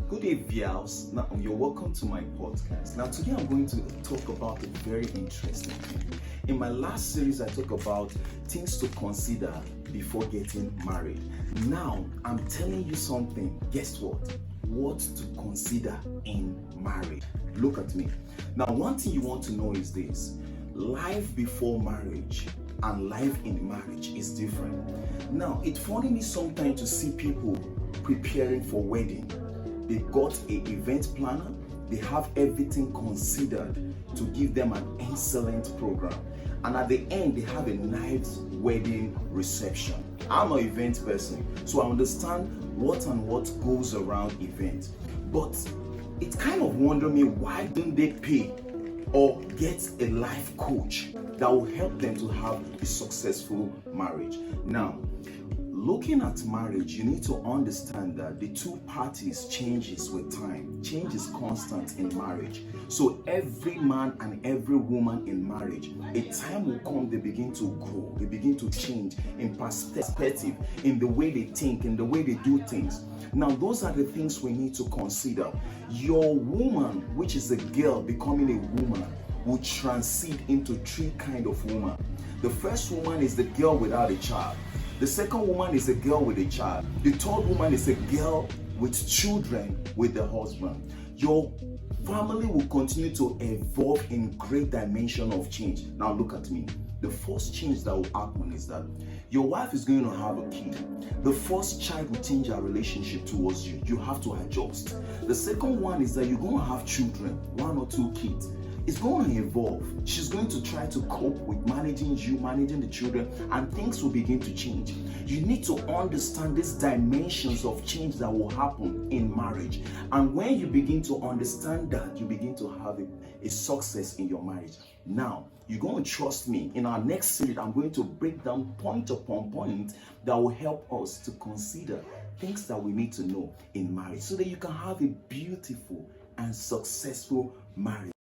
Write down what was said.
Good day, Vials. Now, you're welcome to my podcast. Now, today I'm going to talk about a very interesting thing. In my last series, I talked about things to consider before getting married. Now, I'm telling you something. Guess what? What to consider in marriage. Look at me. Now, one thing you want to know is this: life before marriage and life in marriage is different. Now, it's funny me sometimes to see people preparing for wedding. They got an event planner, they have everything considered to give them an excellent program. And at the end, they have a nice wedding reception. I'm an event person, so I understand what goes around events. But it kind of wonder me, why don't they pay or get a life coach that will help them to have a successful marriage? Now, looking at marriage, you need to understand that the two parties changes with time. Change is constant in marriage. So every man and every woman in marriage, a time will come, they begin to grow, they begin to change in perspective, in the way they think, in the way they do things. Now, those are the things we need to consider. Your woman, which is a girl becoming a woman, will transit into three kind of woman. The first woman is the girl without a child. The second woman is a girl with a child. The third woman is a girl with children with the husband. Your family will continue to evolve in great dimension of change. Now look at me. The first change that will happen is that your wife is going to have a kid. The first child will change her relationship towards you. You have to adjust. The second one is that you're going to have children, 1 or 2 kids. It's going to evolve. She's going to try to cope with managing you, managing the children, and things will begin to change. You need to understand these dimensions of change that will happen in marriage. And when you begin to understand that, you begin to have a success in your marriage. Now, you're going to trust me. In our next series, I'm going to break down point upon point that will help us to consider things that we need to know in marriage so that you can have a beautiful and successful marriage.